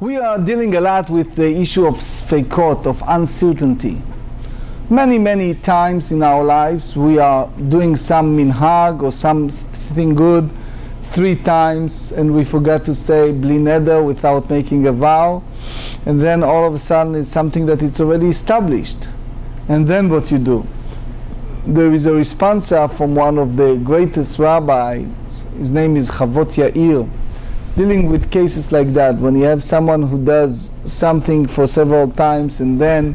We are dealing a lot with the issue of sfeikot, of uncertainty. Many times in our lives we are doing some minhag or something good 3 times and we forget to say bli neder without making a vow, and then all of a sudden it's something that it's already established. And then what you do? There is a responsa from one of the greatest rabbis, his name is Chavot Yair, dealing with cases like that, when you have someone who does something for several times and then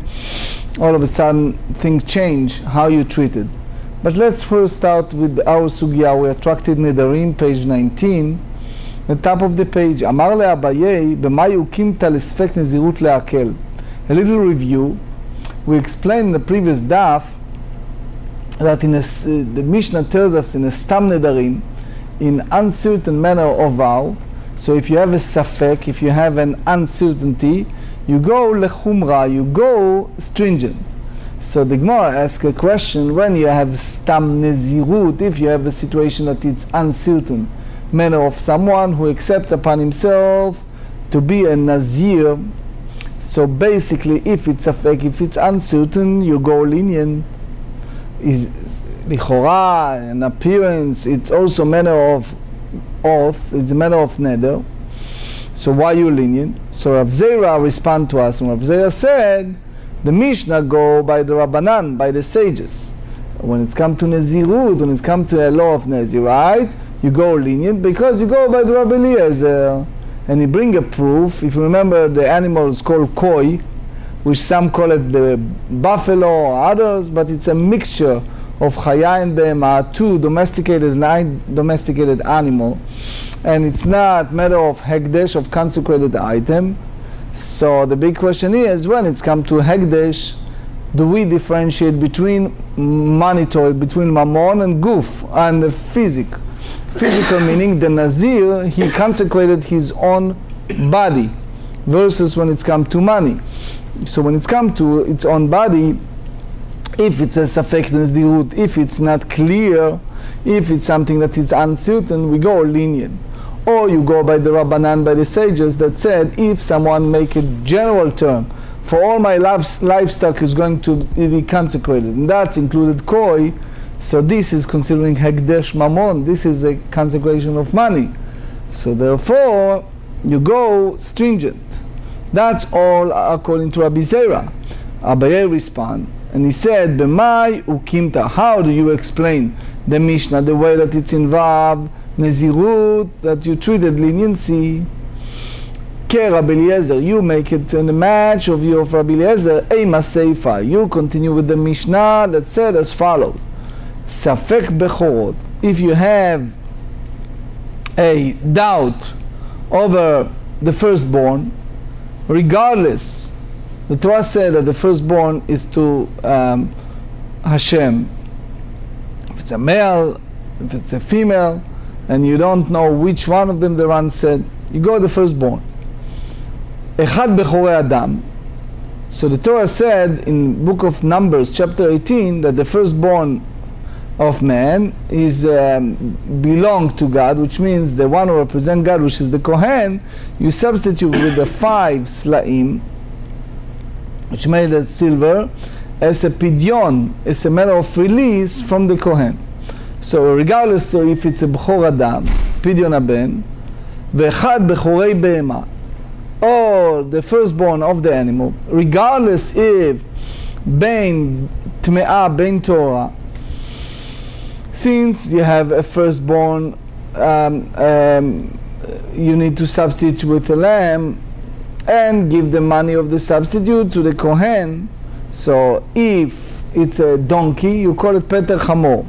all of a sudden things change, how you treat it. But let's first start with our sugya. We are Tractate Nedarim, page 19, the top of the page. Amar le'Abaye, b'ma yukimta l'sfek nezirut le'akel. A little review. We explained in the previous daf that the Mishnah tells us in a stam nedarim, in uncertain manner of vow. So if you have a safek, if you have an uncertainty, you go lechumra, you go stringent. So the Gemara asks a question: when you have stam nezirut, if you have a situation that it's uncertain manner of someone who accepts upon himself to be a nazir, so basically if it's safek, if it's uncertain, you go lenient. Is lichora, an appearance, it's also manner of oath, it's a matter of neder. So why you lenient? So Rav Zera respond to us, and Rav Zera said the Mishnah go by the Rabbanan, by the sages. When it's come to Nezirut, when it's come to a law of Nezirite, you go lenient because you go by the Rabbi Eliezer. And he bring a proof. If you remember, the animal is called koi, which some call it the buffalo or others, but it's a mixture of chaya and behema, 2 domesticated and undomesticated animal, and it's not matter of hekdesh, of consecrated item. So the big question is, when it's come to hekdesh, do we differentiate between monetary, between mammon and guf, and the physical meaning the nazir, he consecrated his own body, versus when it's come to money. So when it's come to its own body, if it's a safek nezirut, if it's not clear, if it's something that is uncertain, we go lenient. Or you go by the Rabbanan, by the sages that said, if someone make a general term, for all my livestock is going to be consecrated, and that's included koi, so this is considering hekdesh mammon, this is a consecration of money. So therefore, you go stringent. That's all according to Rabbi Zera. Abaye respond, and he said, "B'mai ukimta." How do you explain the Mishnah, the way that it's involved nezirut, that you treated leniency? Ke Rabbi Eliezer, you make it in the match of you of Rabbi Eliezer. Eima seifa. You continue with the Mishnah that said as follows: Safek bechorot. If you have a doubt over the firstborn, regardless, the Torah said that the firstborn is to Hashem. If it's a male, if it's a female, and you don't know which one of them the Ran said, you go the firstborn. Echad bechorei Adam. So the Torah said in book of Numbers, chapter 18, that the firstborn of man is belong to God, which means the one who represents God, which is the Kohen. You substitute with the 5 slaim, which made of silver, as a pidyon, as a matter of release from the Kohen. So regardless, so if it's a bechor adam, pidyon aben, ve'echad bechorei behema, or the firstborn of the animal, regardless if bein tme'ah, bein Torah, since you have a firstborn, you need to substitute with a lamb and give the money of the substitute to the Kohen. So if it's a donkey, you call it Peter Chamor.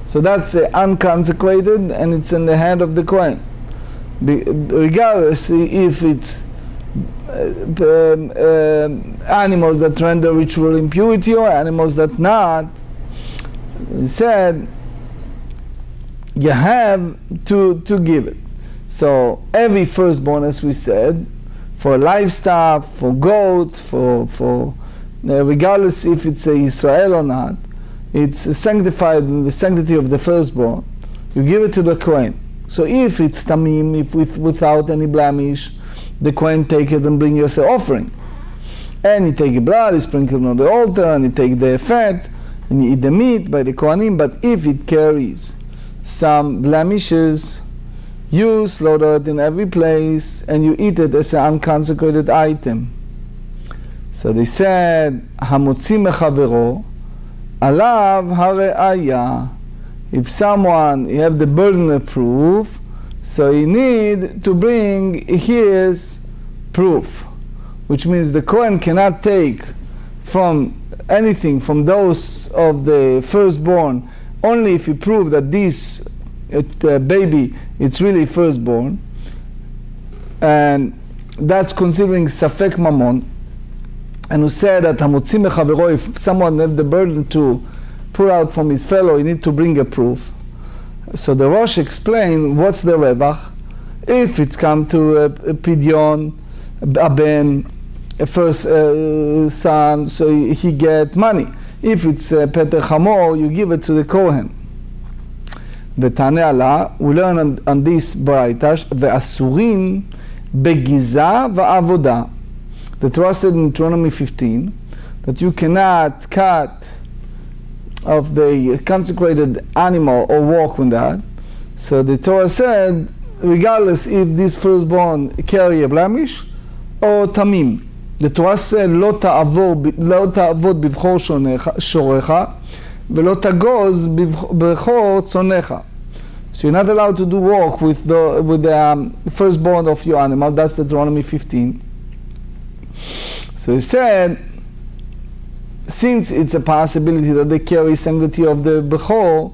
So that's unconsecrated and it's in the hand of the Kohen. Regardless if it's animals that render ritual impurity or animals that not, he said you have to give it. So every firstborn, as we said, for livestock, for goats, for regardless if it's a Israel or not, it's sanctified in the sanctity of the firstborn. You give it to the Kohen. So if it's tamim, if without any blemish, the Kohen take it and bring us an offering. And he take the blood, he sprinkle it on the altar, and he take the fat, and you eat the meat by the Kohanim. But if it carries some blemishes, you slaughter it in every place, and you eat it as an unconsecrated item. So they said, Hamotzi mechavero, alav hare'aya. If someone, you have the burden of proof, so you need to bring his proof, which means the Kohen cannot take from anything from those of the firstborn, only if he prove that this baby, it's really firstborn, and that's considering safek mamon. And who said that hamotzi mechavero, if someone has the burden to pull out from his fellow, he need to bring a proof. So the Rosh explained what's the revach. If it's come to a pidyon, a ben, a first son, so he get money. If it's peter chamor, you give it to the Kohen. V'taneh ala, we learn on this baraita, ve'asurin begiza va'avoda. The Torah said in Deuteronomy 15 that you cannot cut of the consecrated animal or walk with that. So the Torah said, regardless if this firstborn carry a blemish or tamim. The Torah said, לא תעבוד בבחור שורך ולא תגוז בבחור צונך. So you're not allowed to do work with the firstborn of your animal. That's Deuteronomy 15. So he said, since it's a possibility that they carry sanctity of the Bechor,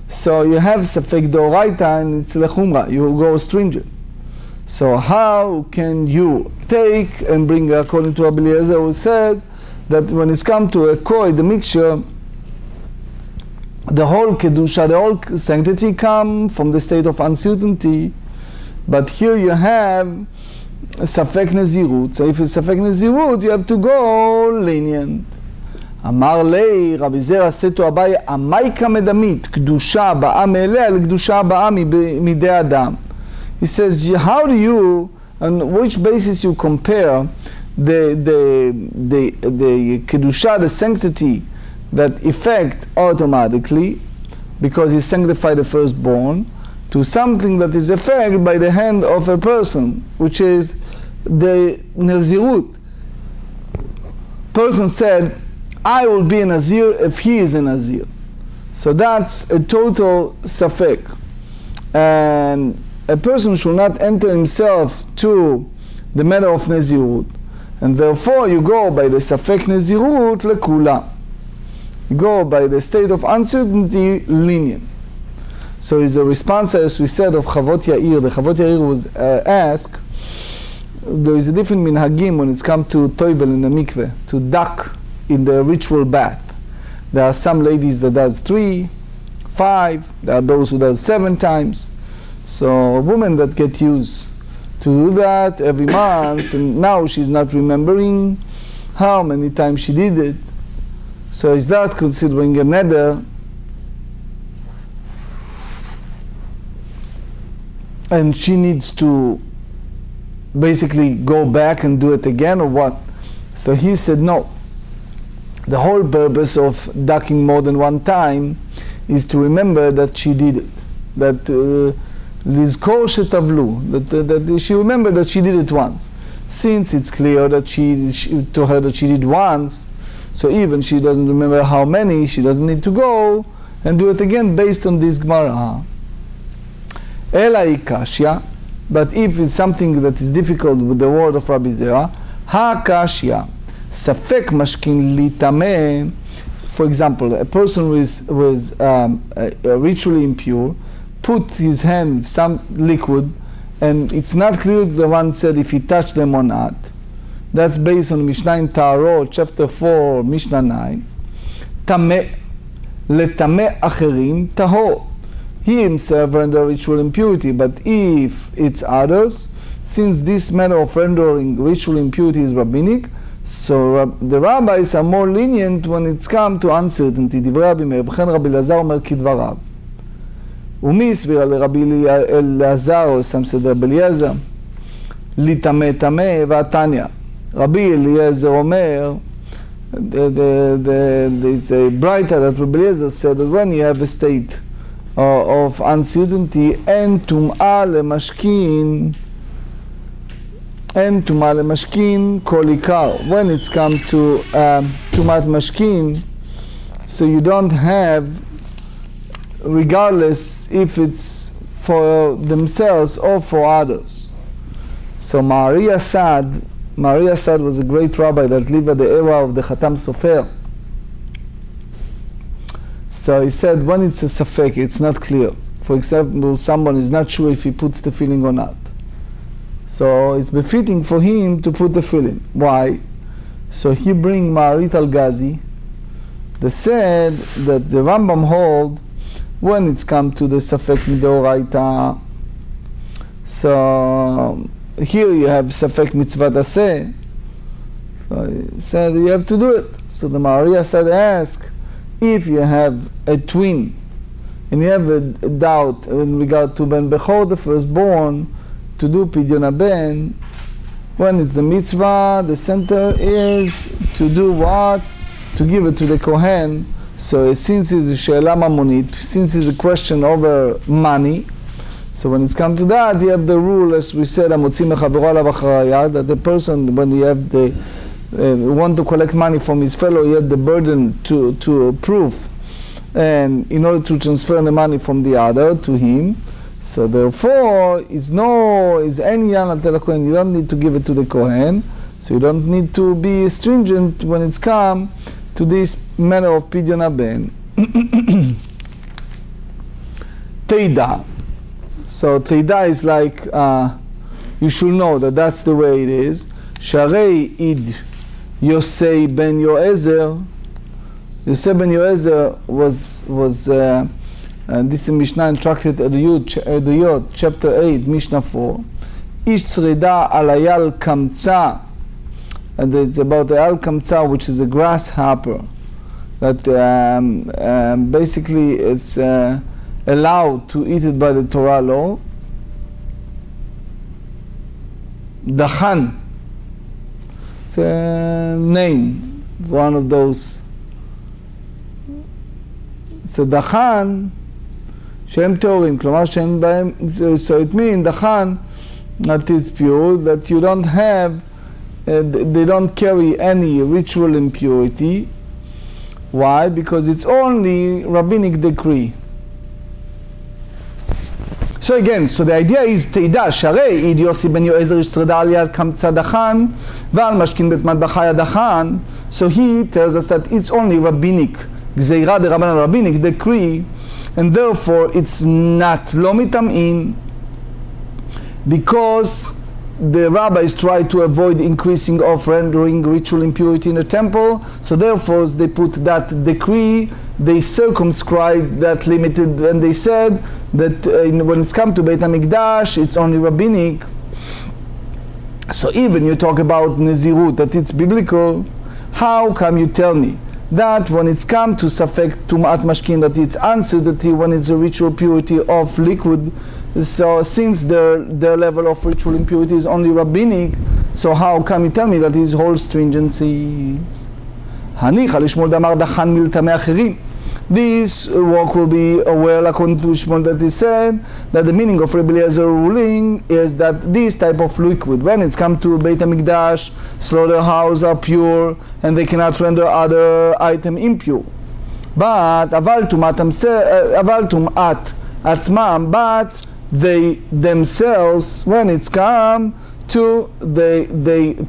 so you have Safek Doraita and it's Lechumra, you go stringent. So how can you take and bring, according to Rabbi Eliezer, who said that when it's come to a koi, the mixture, the whole Kedusha, the whole sanctity come from the state of uncertainty, but here you have Safek Nezirut. So if it's Safek Nezirut, you have to go lenient. אמר לי, רבי זרע עשה תו אביי, המייקה מדמית, קדושה באה מאליה לקדושה באה מידי אדם. He says, how do you, on which basis you compare the kedusha, the sanctity that effect automatically, because he sanctified the firstborn, to something that is effect by the hand of a person, which is the Nazirut. Person said, I will be a Nazir if he is a Nazir. So that's a total safek. And a person should not enter himself to the matter of Nazirut. And therefore you go by the safek Nazirut lekula. You go by the state of uncertainty lenient. So is a response, as we said, of Chavot Yair. The Chavot Yair was asked, there is a different minhagim when it's come to toivel in the mikveh, to duck in the ritual bath. There are some ladies that does 3, 5, there are those who does 7 times. So a woman that get used to do that every month, and now she's not remembering how many times she did it. So is that considering a neder? And she needs to basically go back and do it again, or what? So he said no. The whole purpose of ducking more than one time is to remember that she did it. That lizkor shetavlu, that she remembered that she did it once. Since it's clear that to her that she did once, so even she doesn't remember how many, she doesn't need to go and do it again based on this Gemara. Ela ikashya, but if it's something that is difficult with the word of Rabbi Zera, ha kashya, safek mashkin litameh. For example, a person who is ritually impure, put his hand in some liquid, and it's not clear the one said if he touched them or not. That's based on Mishnah in Tarot, chapter 4, Mishnah 9. Tameh, letameh acherim tahor. He himself render ritual impurity, but if it's others, since this manner of rendering ritual impurity is rabbinic, so the rabbis are more lenient when it's come to uncertainty. דברי רבי מאיר, וכן רבי אלעזר אומר כדבריו. ומי הסבירה לרבי אלעזר, או שם סדר רבי אליעזר? ליטמא טמא והתניא. רבי אליעזר אומר, it's a brighter that Rabbi Eliezer said that when you have a state of uncertainty, אין טומאה למשכין כל עיקר. When it's come to טומאת משכין, so you don't have, regardless if it's for themselves or for others. So Maria Sad was a great rabbi that lived at the era of the Khatam Sofer. So he said, when it's a safek, it's not clear. For example, someone is not sure if he puts the filling or not. So it's befitting for him to put the filling. Why? So he bring Ma'arit al-Ghazi that said that the Rambam hold when it's come to the safek midoraita. So here you have safek mitzvah aseh. So he said you have to do it. So the Maria said, ask if you have a twin and you have a doubt in regard to Ben Bechor, the firstborn, to do pidyon ben. When it's the mitzvah, the center is to do what? To give it to the Kohen. So since it's a she'ela mamonit, since it's a question over money, so when it's come to that, you have the rule, as we said, that the person, when you have the want to collect money from his fellow, he had the burden to prove, and in order to transfer the money from the other to him. So therefore, is any yan al Kohen. You don't need to give it to the Kohen. So you don't need to be stringent when it's come to this manner of pidyon ben. Teida. So Teida is like you should know that that's the way it is. Sharei id Yosei ben Yoezer. Yosei ben Yoezer was this is Mishnah in Tractate Nedarim, chapter 8, Mishnah 4. Ish tzreda alayal kamtza. And it's about the al kamtza, which is a grasshopper. That basically it's allowed to eat it by the Torah law. Dachan. It's a name, one of those. So Dachan, שהם טהורים, כלומר שאין בהם, so it means דחן, that it's pure, that you don't have, they don't carry any ritual impurity. Why? Because it's only rabbinic decree. So again, so the idea is תדע, שהרי עיד יוסי בן יועזר ישתרדה על יד קמצא דחן, ועל משכין בזמן בחיה דחן, so he tells us that it's only rabbinic, גזירה דרבנן rabbinic decree, and therefore it's not lo mitam'in, because the rabbis try to avoid increasing of rendering ritual impurity in the temple, so therefore they put that decree, they circumscribed that limited, and they said that when it's come to Beit HaMikdash, it's only rabbinic. So even you talk about Nezirut, that it's biblical, how come you tell me that when it's come to Safek Tumat Mashkin, that it's uncertainty when it's a ritual purity of liquid? So since their level of ritual impurity is only rabbinic, so how come you tell me that his whole stringency? This work will be well according to Shmuel, that he said that the meaning of Rabbi Eliezer ruling is that this type of liquid, when it's come to Beit HaMikdash, slaughterhouse are pure and they cannot render other item impure. But aval tumat atzmam, but they themselves, when it's come to the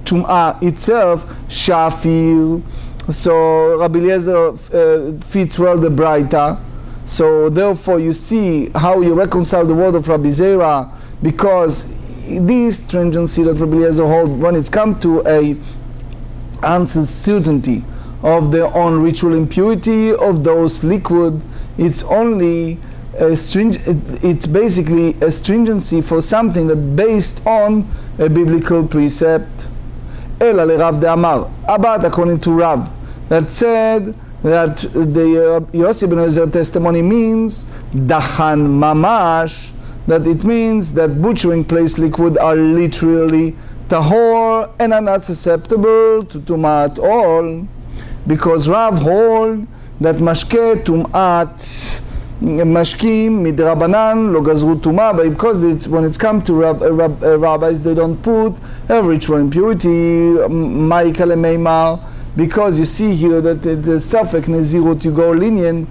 tum'ah itself, shafir. So Rabbi Eliezer fits well the Braita. So therefore you see how you reconcile the word of Rabbi Zera, because this stringency that Rabbi Eliezer holds when it's come to a uncertainty of their own ritual impurity of those liquid, it's only it's basically a stringency for something that based on a biblical precept. Ela le-Rav de-Amar, but according to Rav, that said that the Yossi ben Yoezer testimony means dachan mamash, that it means that butchering place liquid are literally tahor and are not susceptible to tumah at all, because Rav hold that mashke tum'at mashkim midrabanan lo gazru tumah, but because when it's come to rabbis, they don't put a ritual impurity ma'ikale meimar, because you see here that the safek nezirut, you go lenient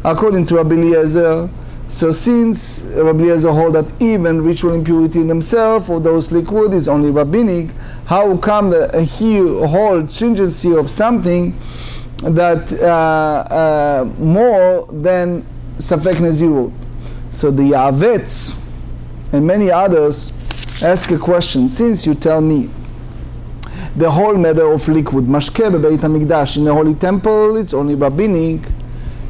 according to Rabbi Eliezer. So since Rabbi Eliezer hold that even ritual impurity in themselves or those liquid is only rabbinic, how come that he hold stringency of something that more than safek nezirut? So the Yavetz and many others ask a question. Since you tell me the whole matter of liquid mashke bebeit hamikdash in the holy temple, it's only rabbinic,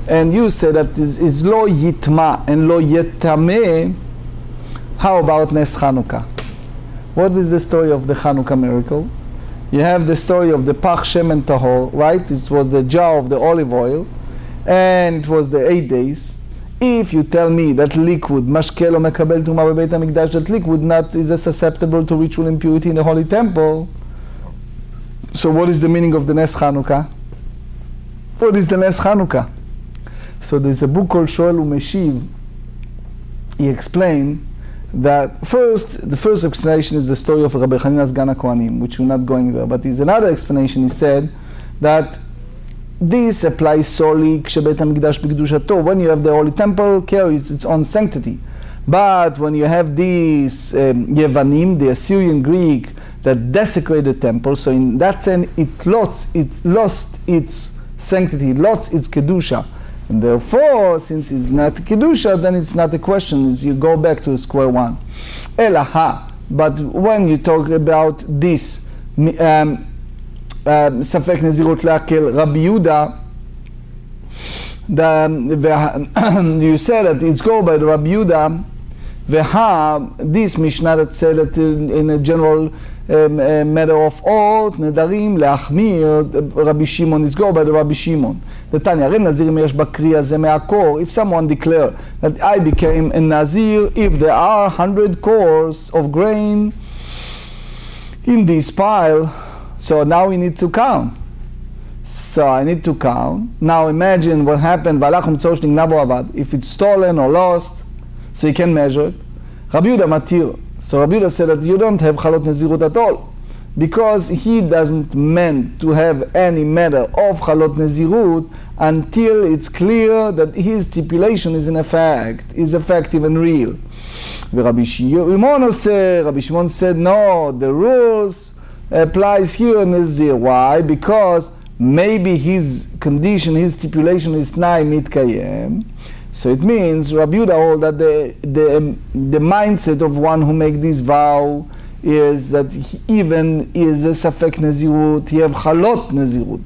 and you say that this is lo yitma and lo yetameh, how about Nes Chanukah? What is the story of the Chanukah miracle? You have the story of the pach shemen tahor, right? This was the jar of the olive oil, and it was the 8 days. If you tell me that liquid mashke lo mekabel tumah bebeit hamikdash, that liquid not is susceptible to ritual impurity in the holy temple, so what is the meaning of the Nes Chanukah? What is the Nes Chanukah? So there's a book called Shoel Umeshiv. He explained that the first explanation is the story of Rabbi Chanina's Gan HaKohanim, which we're not going there, but there's another explanation. He said that this applies solely כשבית המקדש בקדושתו. When you have the holy temple, carries its own sanctity. But when you have these Yevanim, the Assyrian Greek, that desecrated the temple, so in that sense it lost its sanctity, it lost its kedusha. And therefore, since it's not kedusha, then it's not a question. You go back to square one. Elaha. But when you talk about this safek nezirut leakel Rabbi Yehuda, you said that it's go by the Rabbi Yehuda. This Mishnah that said that in a general matter of oath, Nedarim, Leachmir, Rabbi Shimon is go by the Rabbi Shimon. The Tanya, Nazirim yesh bakri hazeh me'akor. If someone declare that I became a Nazir, if there are 100 cores of grain in this pile, so now we need to count. So I need to count. Now imagine what happened, if it's stolen or lost, so you can measure it. Rabbi Yehuda matir. So Rabbi Yehuda said that you don't have chalot nezirut at all, because he doesn't meant to have any matter of chalot nezirut until it's clear that his stipulation is in effect, is effective and real. Rabbi Shimon said no, the rules applies here in Nazir. Why? Because maybe his condition, his stipulation is tnai mitkayem. So it means Rabbi Yehuda hold that the mindset of one who make this vow is that he even is a safek nezirut, he have chalot nezirut,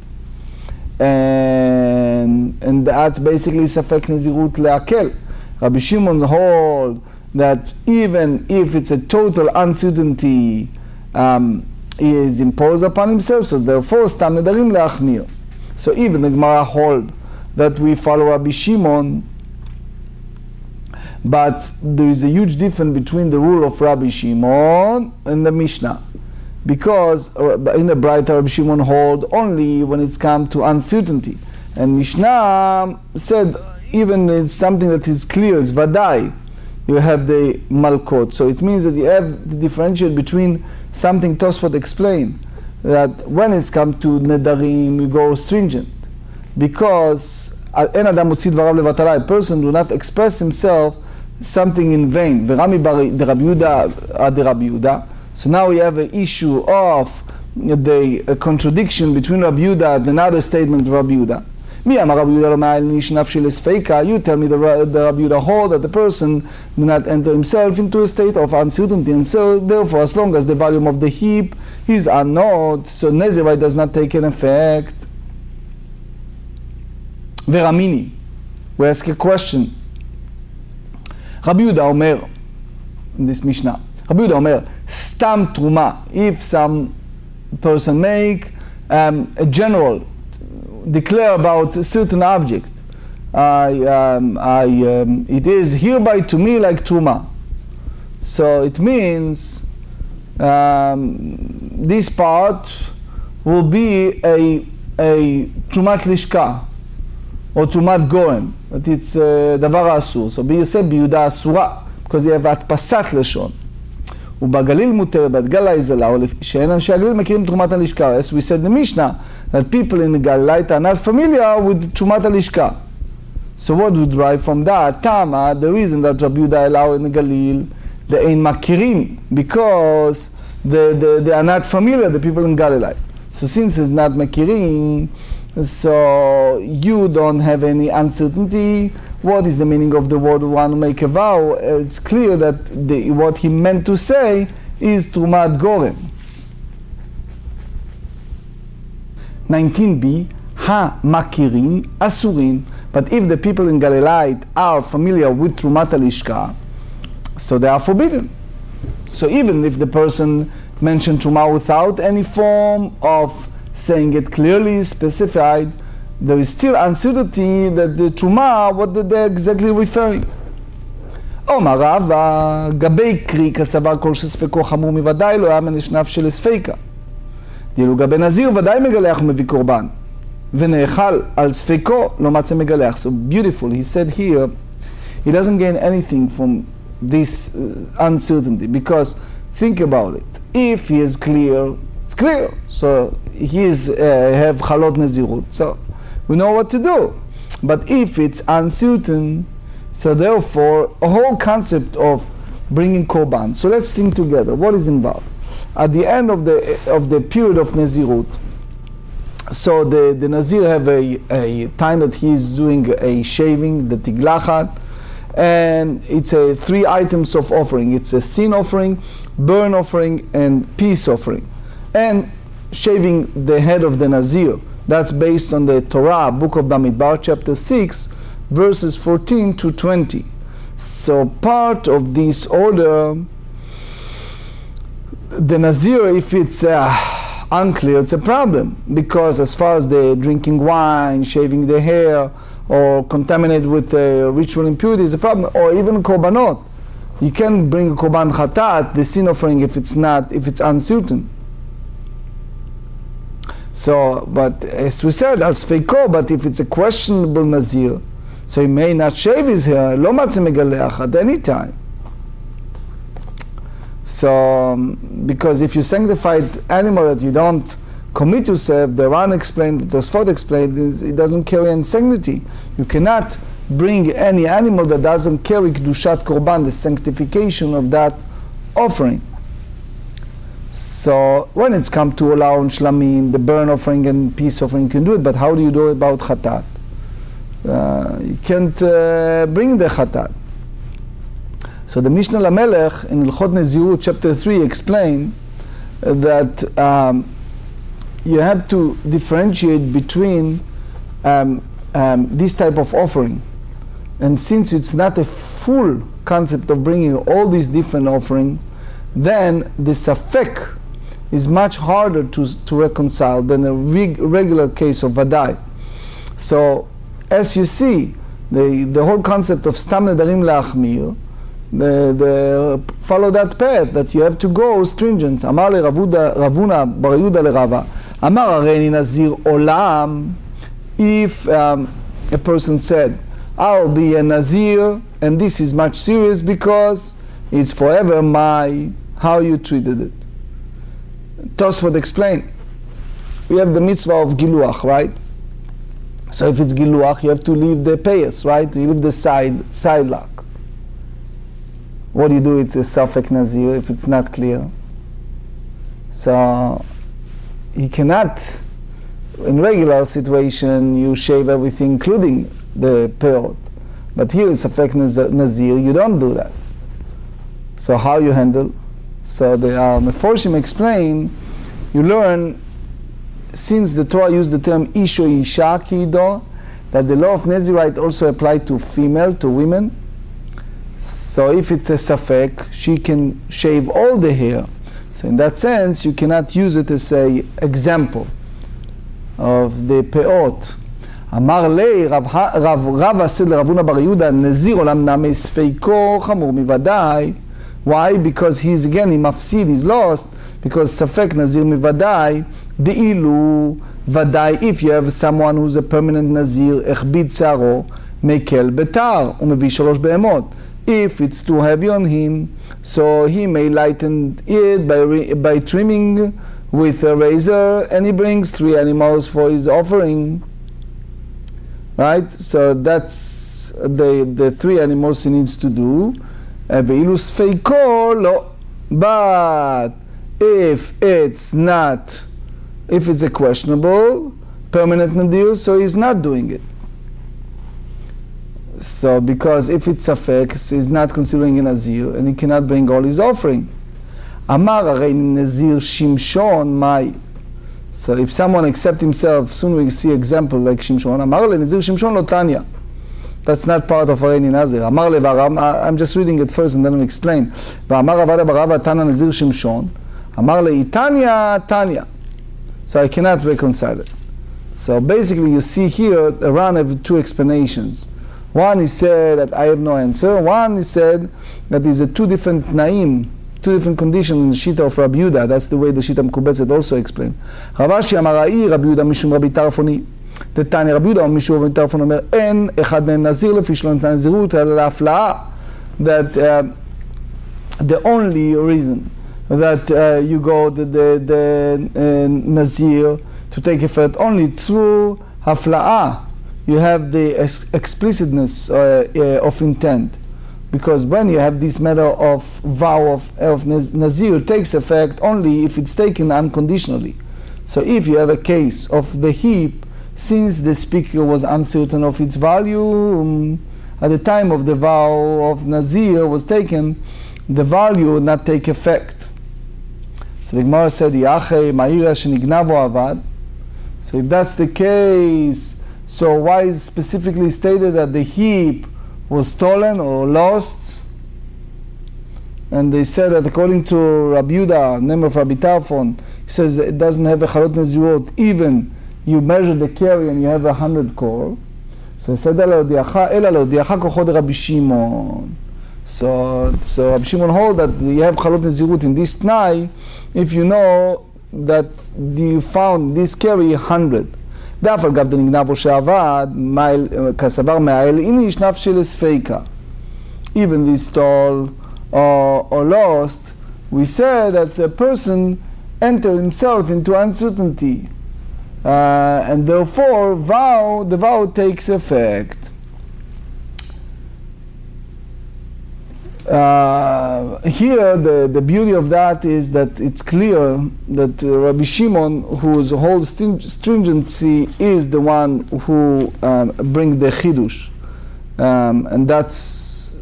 and that's basically safek nezirut leakel. Rabbi Shimon hold that even if it's a total uncertainty is imposed upon himself, so therefore stam nedarim leachmir. So even the Gemara hold that we follow Rabbi Shimon. But there is a huge difference between the rule of Rabbi Shimon and the Mishnah, because in the Braita Rabbi Shimon hold only when it's come to uncertainty, and Mishnah said even it's something that is clear, it's vadai, you have the malkot. So it means that you have to differentiate between something Tosfot explained, that when it's come to Nedarim you go stringent, because a person do not express himself something in vain. So now we have an issue of the contradiction between Rabbi Yehuda and another statement of Rabbi Yehuda. You tell me the Rabbi Yehuda hold that the person do not enter himself into a state of uncertainty, and so therefore as long as the volume of the heap is unknown, so Nezirite does not take an effect. Veramini, we ask a question. Rabbi Yehuda Omer, in this Mishnah, Rabbi Yehuda Omer, stam truma, if some person make a general declare about a certain object, it is hereby to me like truma. So it means this part will be a תרומת לשכה, או תרומת גורם, but it's דבר האסור. So ביוסף ביהודה אסורה, because they have הדפסת לשון. ובגליל מותרת, בגליל זלה, שאין אנשי הגליל מכירים תרומת הלשכה. As we said in the Mishnah, that people in the Galilite are not familiar with תרומת הלשכה. So what would derive from that? Tama, the reason that Rabbi Yehuda allowed in the Galil, they ain't makirin, because they are not familiar, the people in Galilee. So since it's not makirin, so you don't have any uncertainty. What is the meaning of the word "one to make a vow"? It's clear that what he meant to say is Trumat Gorem. 19b, ha-makirin asurin. But if the people in Galilee are familiar with Trumat Alishka, so they are forbidden. So even if the person mentioned Truma without any form of saying it clearly specified, there is still uncertainty that the Truma, what they're exactly referring. אומר רבא, גבי קרי כסבר כל שספקו חמור מוודאי לא היה מנשנף של ספיקה. דילו גבי נזיר ודאי מגלח ומביא קורבן. ונאכל על ספקו לא מצא מגלח. So beautiful, he said here, he doesn't gain anything from this uncertainty, because think about it. If he is clear, it's clear. So he is have chalot nezirut. So we know what to do. But if it's uncertain, so therefore a whole concept of bringing korban. So let's think together. What is involved? At the end of the period of nezirut, so the nazir have a time that he is doing a shaving, the tiglachat, and it's three items of offering. It's a sin offering, burn offering, and peace offering, and shaving the head of the nazir. That's based on the Torah, book of Bamidbar, chapter 6, verses 14 to 20. So part of this order, the nazir, if it's unclear, it's a problem, because as far as the drinking wine, shaving the hair, or contaminated with ritual impurity is a problem, or even korbanot. You can bring a korban chatat, the sin offering, if it's uncertain. So, but as we said, al sfeiko, but if it's a questionable nazir, so he may not shave his hair, lo matzeh megaleach at any time. So, because if you sanctified animal that you don't commit yourself, the Ran explained, the Tosfot explained, it doesn't carry any sanctity. You cannot bring any animal that doesn't carry kedushat korban, the sanctification of that offering. So when it's come to olah and shlamim, the burn offering and peace offering, you can do it, but how do you do it about chatat? You can't bring the chatat. So the Mishnah Lamelech in Ilchot Nezirut chapter 3 explain that you have to differentiate between this type of offering. And since it's not a full concept of bringing all these different offerings, then the safek is much harder to reconcile than a regular case of vadai. So as you see, the whole concept of stam nedarim leachmir, follow that path, that you have to go stringent. Amar le Ravuna bar Yehuda le Rava, Amar hareini nazir olam. If a person said, I'll be a nazir, and this is much serious because it's forever how you treated it. Tosfot explained, we have the mitzvah of giluach, right? So if it's giluach, you have to leave the pious, right? You leave the side lock. What do you do with the safek nazir if it's not clear? So you cannot, in regular situation, you shave everything, including the peot. But here in safek nazir, you don't do that. So how you handle? So the Meforshim explain, you learn, since the Torah used the term isho isha kido, that the law of Nazirite also applied to female, to women. So if it's a safek, she can shave all the hair. So in that sense, you cannot use it as an example of the peot. אמר לי, רב עשה לרבונה בר יהודה, נזיר עולם נעמי ספיקו חמור מוודאי, Why? Because he's again, he mafsid, he's lost, because safek nazir mivadai, de'ilu vadai, if you have someone who's a permanent nazir, echbid saro, mekel betar, umevi shalosh behemot. If it's too heavy on him, so he may lighten it by trimming with a razor, and he brings 3 animals for his offering. Right? So that's the 3 animals he needs to do. But if it's not, if it's a questionable permanent nadir, so he's not doing it. So because if it's safek, he's not considering a nazir, and he cannot bring all his offering. Amar arei nazir shimshon mai. So if someone accepts himself, soon we see example like Shimshon. Amar le nazir Shimshon lo tanya. That's not part of Arei Nazir. Amar le Varam. I'm just reading it first and then I'll explain. Amar avada barava tana nazir Shimshon. Amar le itanya tanya. So I cannot reconcile it. So basically you see here, Iran have 2 explanations. One he said that I have no answer. One he said that there's 2 different naim, 2 different conditions in the Shita of Rabbi Yehuda. That's the way the Shita Mekubetzet also explained. Ravashi Amarai Rabbi Yehuda Mishum Rabbi Tarfoni. The Tanya Rabbi Yehuda Mishum Rabbi Tarfoni Omer En Echad Mehem Nazir Lefi Shlo Nitan Nazirut Ela La'afla'a. That the only reason that you go the Nazir to take effect only through Hafla'a. You have the explicitness of intent, because when you have this matter of vow of Nazir, takes effect only if it's taken unconditionally. So if you have a case of the heap, since the speaker was uncertain of its value, at the time of the vow of Nazir was taken, the value would not take effect. So the Gemara said, Yachei ma'ira shenignavu avad. So if that's the case, so why is specifically stated that the heap was stolen or lost? And they said that according to Rabbi Yehuda, name of Rabbi Tarfon, he says it doesn't have a chalot nazirot, even you measure the carry and you have 100 core. So he said, Rabbi Shimon. So Rabbi Shimon hold that you have chalot nazirut in this tnai if you know that you found this carry 100. דף על גב דנגנב או שעבד, כסבר מהאל, הנה יש נפשי לספיקה. Even this stole or lost, we say that a person entered himself into uncertainty. And therefore, the vow takes effect. Here, the beauty of that is that it's clear that Rabbi Shimon, whose whole stringency is the one who brings the chidush, and that's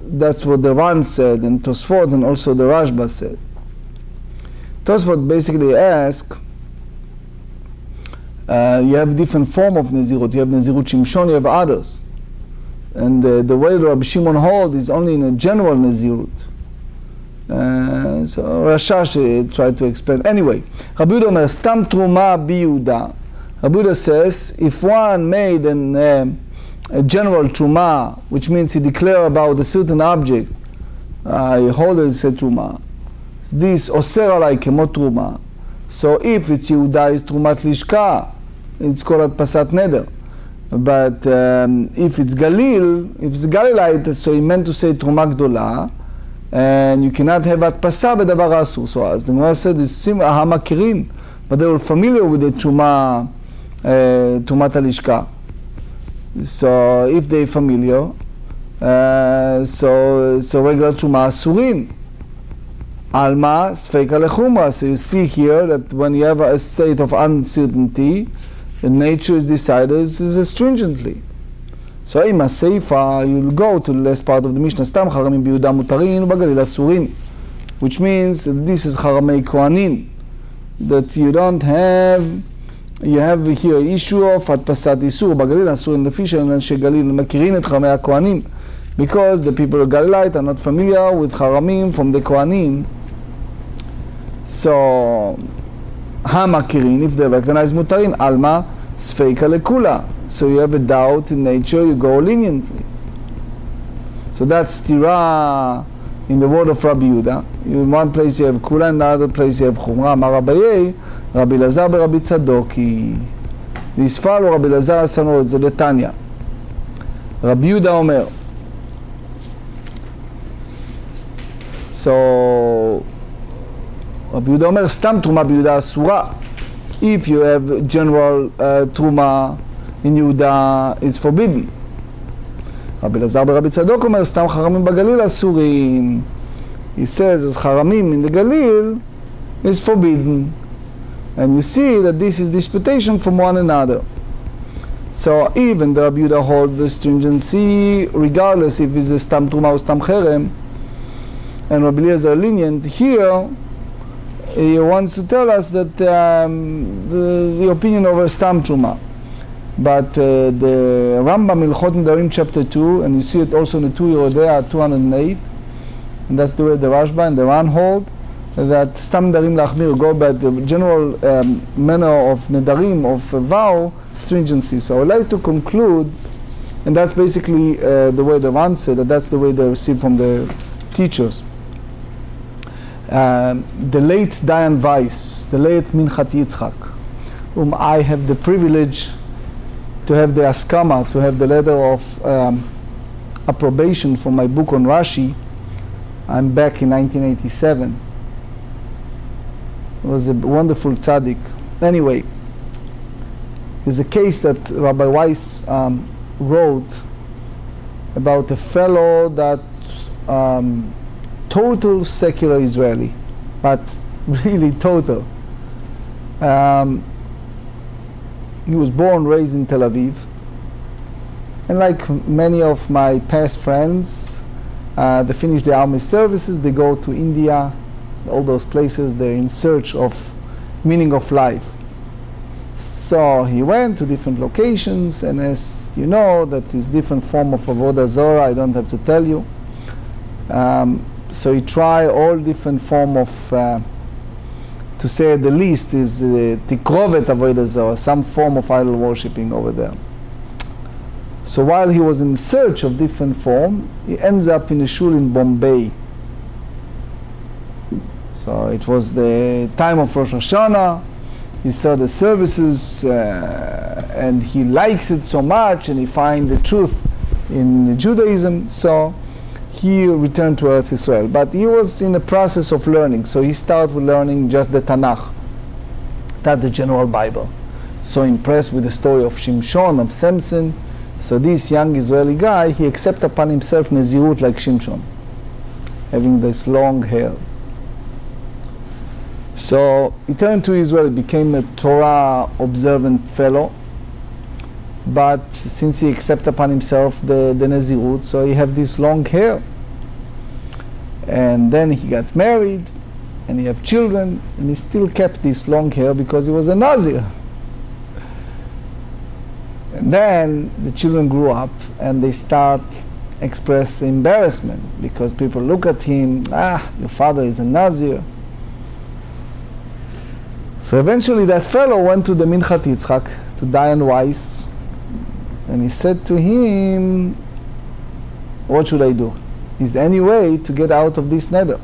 what the Ran said, and Tosfot, and also the Rashba said. Tosfot basically asks, you have different form of Nazirut. You have Nazirut Shimshon, you have others. And the way Rabbi Shimon holds is only in a general Nazirut. So Rashash tried to explain. Anyway, Rabbi Yehuda Omer, Stam Truma Bi Yehuda. Rabbi Yehuda says, if one made a general Truma, which means he declared about a certain object, he hold it, said Truma. This Oser Alai Kemo Truma. So if it's Yehuda, it's Trumat Lishka. It's called Pasat Neder. But if it's Galil, if it's Galilite, so he meant to say Truma Gdola, and you cannot have Atpasa Bedavar Asur. So as the Gemara said, it's similar, Hamakirin, but they were familiar with the Truma, Trumat Alishka. So if they're familiar, so regular Truma Asurin. Alma Sfeika Lechumra. So you see here that when you have a state of uncertainty, the nature is decided stringently. So in Seifa, you'll go to the last part of the Mishnah, Stam Haramim Biyuda Mutarin Bagalil Asurin, which means that this is Haramei Kohanim, that you don't have, you have here issue of Atpasat Isur Bagalil Asurin the fish and Shegalil Makirin et Haramei Kohanim, because the people of Galilite are not familiar with Haramim from the Kohanim. So Hamakirin, if they recognize Mutarin, Alma, Sfeika Lekula. So you have a doubt in nature, you go leniently. So that's Tira in the word of Rabbi Yehuda. In one place you have Kula, in another place you have Chumra. Amar Abaye, Rabbi Lazar Rabbi Tzadoki. This follow Rabbi Lazar Sanor, זה בתניא. Rabbi Yehuda אומר. So, Rabbi Yehuda אומר, סתם תרומה ביהודה אסורה. If you have general תרומה in Yehuda, it's forbidden. רבי אלעזר ברבי צדוק אומר, סתם חרמים בגליל אסורים. He says, as חרמים in the Galil is forbidden. And you see that this is disputation from one another. So even the Rabbi Yehuda holds the stringency, regardless if it's a stam truma or stam cherem, and Rabbi Eliezer lenient here, he wants to tell us that the opinion over stam truma. But the Rambam Ilchot Nedarim chapter 2, and you see it also in the 2 Yerodea 208, and that's the way the Rashba and the Ran hold, that Stam Nedarim Lachmir go by the general manner of Nedarim, of vow, stringency. So I would like to conclude, and that's basically the way the Ran said, that that's the way they received from the teachers. The late Dayan Weiss, the late Minchat Yitzchak, whom I have the privilege to have the askama, to have the letter of approbation for my book on Rashi. I'm back in 1987. It was a wonderful tzaddik. Anyway, there's a case that Rabbi Weiss wrote about a fellow that total secular Israeli, but really total. He was born, raised in Tel Aviv, and like many of my past friends, they finish their army services, they go to India, all those places, they're in search of meaning of life. So he went to different locations, and as you know, that is different form of avodah zorah, I don't have to tell you. So he tried all different form of to say the least is tikrovet avodah zarah, some form of idol worshipping over there. So while he was in search of different form, he ends up in a shul in Bombay. So it was the time of Rosh Hashanah. He saw the services and he likes it so much, and he finds the truth in Judaism. So he returned to Eretz Israel, but he was in the process of learning, so he started with learning just the Tanakh, not the general Bible. So impressed with the story of Shimshon, of Samson, so this young Israeli guy, he accepted upon himself Nezirut like Shimshon, having this long hair. So he turned to Israel, he became a Torah observant fellow, but since he accepted upon himself the Nezirut, so he had this long hair. And then he got married, and he had children, and he still kept this long hair because he was a Nazir. And then the children grew up, and they start express embarrassment because people look at him, your father is a Nazir. So eventually that fellow went to the Minchat Yitzchak, to Dayan Weiss, and he said to him, what should I do? Is there any way to get out of this neder?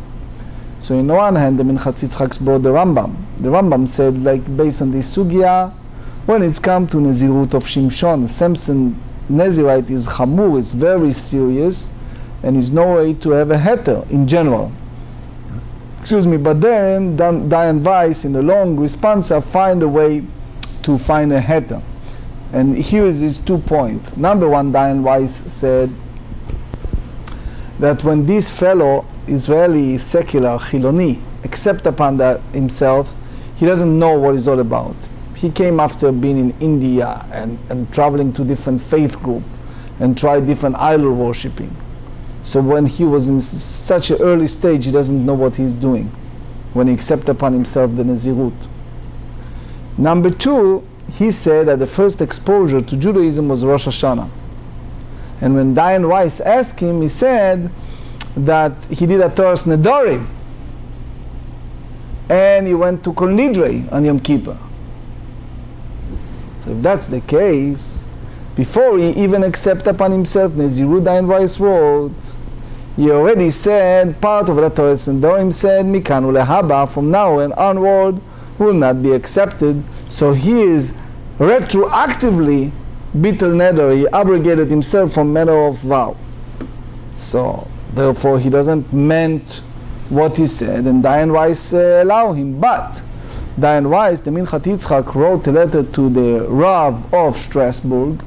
So in one hand, the Minchat Yitzchak brought the Rambam. The Rambam said, like, based on this sugya, when it's come to Nezirut of Shimshon, Samson Nezirite is chamur, is very serious, and is no way to have a heter in general. Excuse me, but then Dayan Weiss, in a long response, find a way to find a heter. And here is his 2 points. Number one, Dayan Weiss said that when this fellow, Israeli, secular, Chiloni, accept upon that himself, he doesn't know what it's all about. He came after being in India and traveling to different faith group and tried different idol worshipping. So when he was in such an early stage, he doesn't know what he's doing when he accepts upon himself the Nezirut. Number two, he said that the first exposure to Judaism was Rosh Hashanah. And when Dayan Weiss asked him, he said that he did a Torah's Nedarim, and he went to Kol Nidre on Yom Kippur. So if that's the case, before he even accepted upon himself Nezirut, Dayan Weiss wrote, He already said part of the Tractate Nedarim said, Mikan ulehaba, from now and onward will not be accepted. So he is retroactively bitul neder. He abrogated himself from manner of vow. So therefore he doesn't meant what he said, and Dayan Weiss allow him. But Dayan Weiss, the Minchat Yitzchak, wrote a letter to the Rav of Strasbourg,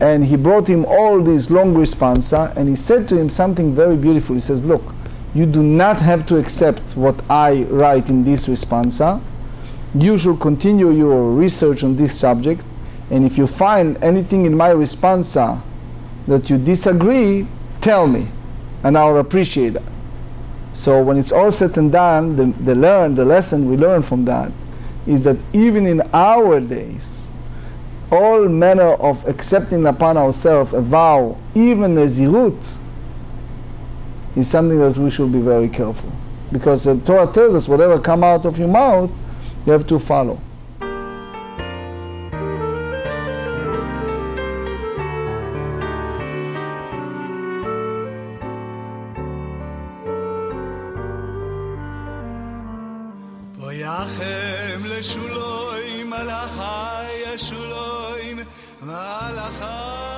and he brought him all these long responsa, and he said to him something very beautiful. He says, look, you do not have to accept what I write in this responsa. You should continue your research on this subject, and if you find anything in my responsa that you disagree, tell me, and I'll appreciate that. So when it's all said and done, the lesson we learn from that is that even in our days, all manner of accepting upon ourselves a vow, even a zirut, is something that we should be very careful. Because the Torah tells us whatever come out of your mouth, you have to follow. Malachai, Shuloim, Malachai.